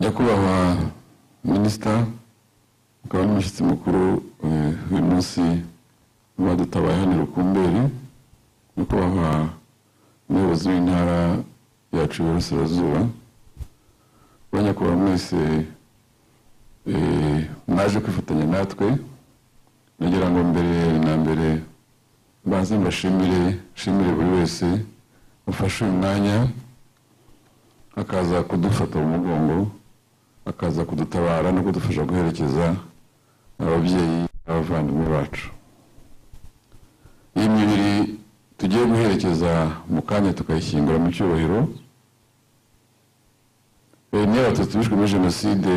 nyakubahwa minisita akaba n'umushyitsi mukuru uyu munsi badutabaye hano Rukumberi, nyakubahwa umuyobozi w'intara yacu y'Iburasirazuba, banyakubahwa mwese mwaje kwifatanya natwe. Nagira ngo mbere na mbere mbanze mbashimire buri wese ufashe uyu mwanya akaza kudufata mu mugongo, akaza kudutabara no kudufasha guherekeza ababyeyi n'abavandimwe bacu. Iyi mibiri tugiye guherekeza mu kanya tukayishyingura mu cyubahiro ni abatutsi bishwe muri jenoside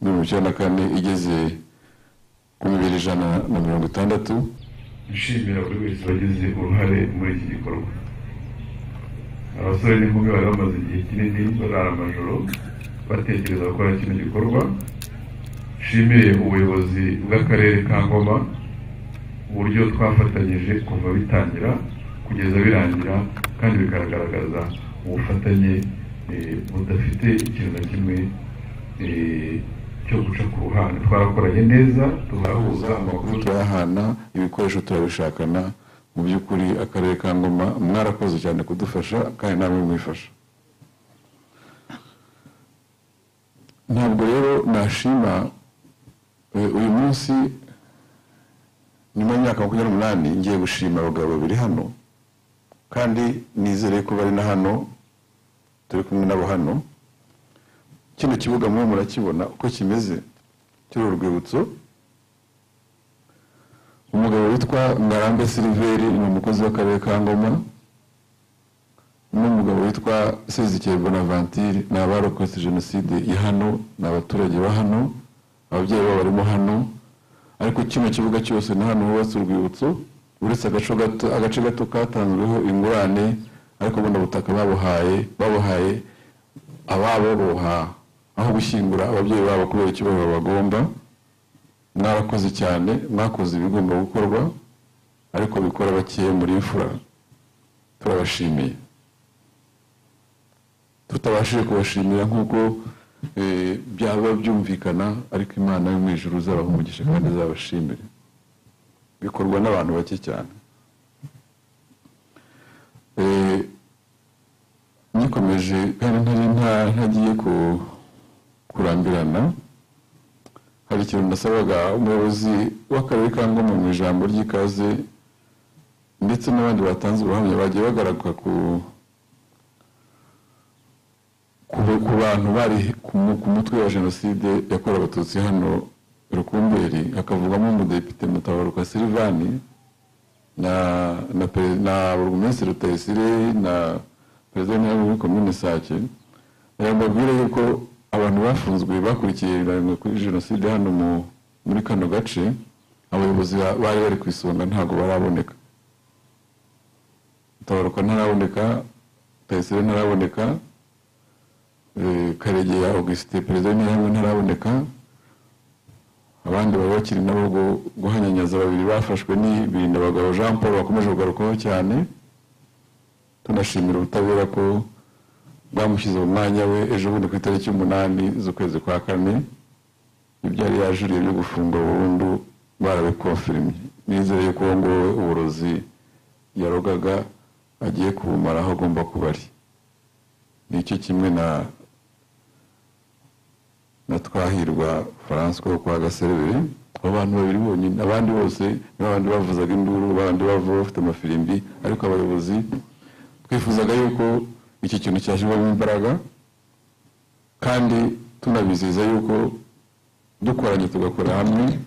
muri 1994 igeze ku mibiri 160. Nshimira buri wese wagize uruhare muri iki gikorwa. Abasore n'inkumi bari bamaze igihe kinini barara amajoro batekereza gukora kino gikorwa. Nshimire ubuyobozi bw'akarere ka Ngoma uburyo twafatanyije kuva bitangira kugeza birangira, kandi bikagaragaza ubufatanye budafite ikintu na kimwe cyo guca ku ruhande. Twarakoranye neza, turahuza amakuru, turahana ibikoresho, turabishakana. Mu by'ukuri akarere ka Ngoma mwarakoze cyane kudufasha, kandi namwe mwifasha. Ntabwo rero nashima uyu munsi nyuma y'imyaka 28 ngiye gushima abagabo babiri hano, kandi nizere ko bari na hano, turi kumwe nabo hano. Kino kibuga mwe murakibona uko kimeze, kiri urwibutso. Umugabo witwa Ngarambe Silveri ni umukozi w'akarere ka Ngoma, n'umugabo witwa Sezikeye Bonaventure ni abarokotse jenoside ya hano, ni abaturage ba hano, ababyeyi babo barimo hano. Ariko kino kibuga cyose ni hano hubatse urwibutso, uretse agace gato katanzweho ingurane, ariko buno butaka babuhaye ababo boha aho gushyingura ababyeyi babo kubera ikibazo bagomba. Mwarakoze cyane, mwakoze ibigomba gukorwa, ariko bikora bakiye muri imfura. Turabashimiye. Tutabashije kubashimira nk'uko byaba byumvikana, ariko Imana yo mu ijuru izabaha umugisha kandi izabashimire. Bikorwa n'abantu bake cyane. Nikomeje kandi ntagiye kurambirana, hari ikintu nasabaga umuyobozi w'akarere ka Ngoma mu ijambo ry'ikaze, ndetse n'abandi batanze ubuhamya bagiye bagaragara ku bantu bari ku mutwe wa jenoside yakorewe abatutsi hano Rukumberi. Hakavugamo umudepite Mutabaruka Silvani na burugumesitiri Rutayisire na perezida wa komine Sake. Mbabwira yuko abantu bafunzwe bakurikiye kuri jenoside hano muri kano gace, abayobozi bari bari ku isonga ntago baraboneka. Mutabaruka ntaraboneka, Rutayisire ntaraboneka, Karegeya Augustin perezida w'intara ntaraboneka. Abandi bari bakiri nabo guhanyanyaza babiri bafashwe ni Birindabagabo Jean Paul bakomeje kugarukaho cyane. Tunashimira ubutabera ko bamushyize mu mwanya we ejo bundi ku itariki 8 z'ukwezi kwa 4. Ibyari yajuriye byo gufungwa burundu barabikonfirmye. Nizeye ko ngo uburozi yarogaga agiye kubumara aho agomba kuba ari. Nicyo kimwe na Twahirwa François kwa Gaserebere. Abantu babiri bonyine, abandi bose n'abandi bavuzaga induru, abandi bavuga bafite amafirimbi. Ariko abayobozi twifuzaga yuko iki kintu cyashyirwamo imbaraga, kandi tunabizeza yuko dukoranye tugakora hamwe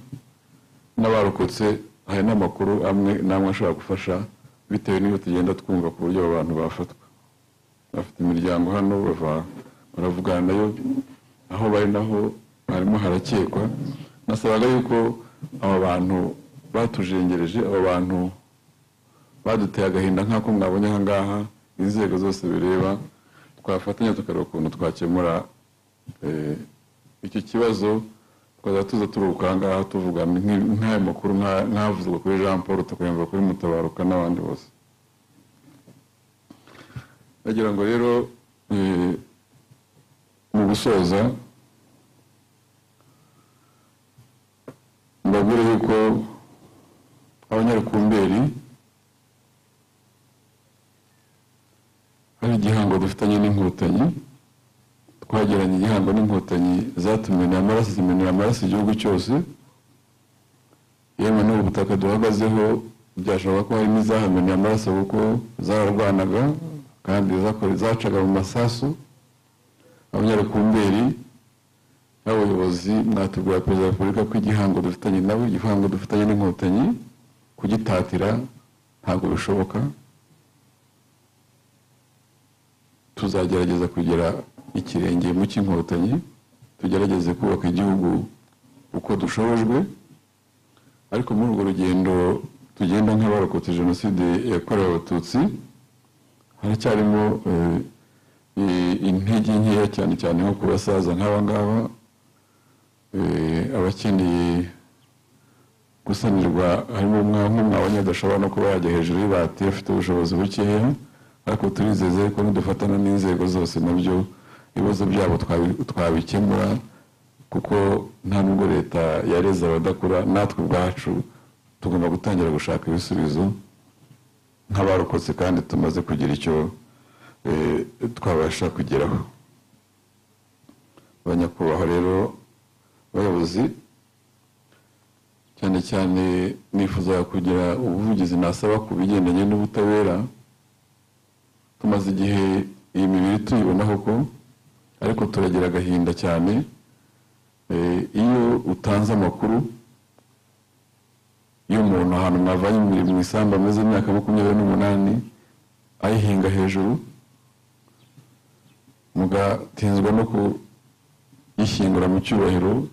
n'abarokotse. Hari n'amakuru amwe namwe ashobora gufasha bitewe n'iyo tugenda twumva ku buryo abantu bafatwa. Bafite imiryango hano, baravugana nayo, aho bari naho harimo harakekwa. Nasabaga yuko aba bantu batujengereje, aba bantu baduteye agahinda nk'ako mwabonye aha ngaha, inzego zose bireba twafatanya tukareba ukuntu twakemura icyo kibazo. Twaza tuza turuhuka aha ngaha tuvuga nk'aya makuru nk'avuzwa kuri Jean Paul, tukayumva kuri Mutabaruka n'abandi bose. Nagira ngo rero mu gusoza mbabwire yuko abanyarukumberi hari igihango dufitanye n'inkotanyi, twagiranye igihango n'inkotanyi zatumenera amaraso, zimenera amaraso igihugu cyose, yewe n'ubu butaka duhagazeho byashoboka ko harimo izahameneye amaraso kuko zararwanaga kandi zacaga mu masasu. Abanyarukumberi n'abayobozi mwatubwira Perezida wa Repubulika ko igihango dufitanye nabo, igihango dufitanye n'inkotanyi kugitatira ntabwo bishoboka. Tuzagerageza kugera ikirenge mu cy'inkotanyi, tugerageze kubaka igihugu uko dushobojwe, ariko muri urwo rugendo tugenda nk'abarokotse jenoside yakorewe Abatutsi haracyarimo intege nkeya cyane cyane nko ku basaza nk'aba ngaba, abakeneye gusanirwa, harimo nk'umwanya adashobora no kuba yajya hejuru y'ibati afite ubushobozi bukeya, ariko turizeze ko nidufatana n'inzego zose nabyo ibibazo byabo twabikemura, kuko nta nubwo leta yareze abadakura, natwe ubwacu tugomba gutangira gushaka ibisubizo nk'abarokotse kandi tumaze kugira icyo twabasha kugeraho. Abanyakubahwa rero abayobozi, cyane cyane nifuza kugira ubuvugizi nasaba ku bigendanye n'ubutabera. Tumaze igihe iyi mibiri tuyibonaho ko, ariko turagira agahinda cyane iyo utanze amakuru y'umuntu ahantu mwavanye mu isambu amaze imyaka 28 ayihinga hejuru, mugatinzwa no kuyishyingura mu cyubahiro,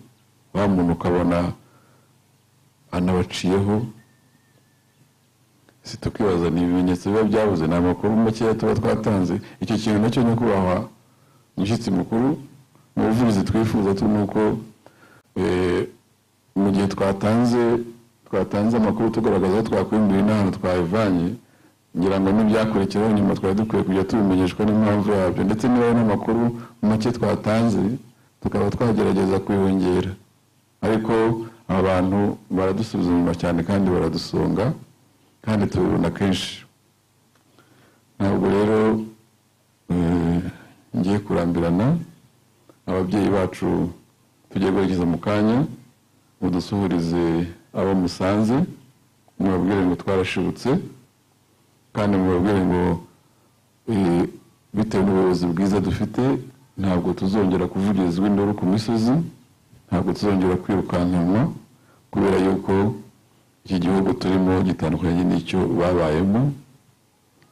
wa muntu ukabona anabaciyeho. Si tukibaza ni ibimenyetso biba byabuze, ni amakuru makeya tuba twatanze. Icyo kintu nacyo nyakubahwa umushyitsi mukuru, mu buvugizi twifuza nuko mu gihe twatanze amakuru tugaragaza twakwimbuye n'ahantu twayivanye, ngira ngo n'ibyakurikiraho nyuma twari dukwiye kujya tubimenyeshwa n'impamvu yabyo, ndetse niba n'amakuru make twatanze tukaba twagerageza kuyongera, ariko abantu baradusubiza inyuma cyane kandi baradusonga, kandi tubibona kenshi. Ntabwo rero ngiye kurambirana, ababyeyi bacu tugiye guherekeza mu kanya, mudusuhurize abo musanze, mubabwire ngo twarashibutse, kandi mubabwire ngo bitewe n'ubuyobozi bwiza dufite ntabwo tuzongera kuvugirizwa induru ku misozi, ntabwo tuzongera kwirukankanwa, kubera yuko iki gihugu turimo gitandukanye n'icyo babayemo.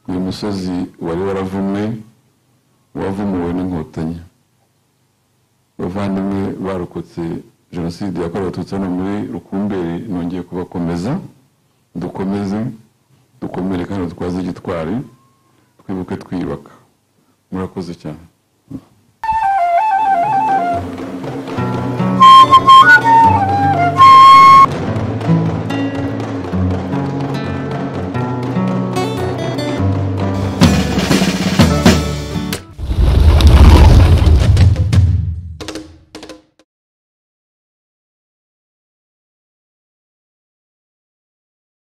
Uyu musozi wari wavumuwe n'inkotanyi. Bavandimwe barokotse jenoside yakorewe Abatutsi hano muri Rukumberi, nongeye kubakomeza, dukomere kandi twaze igitwari, twibuke twiyubaka. Murakoze cyane.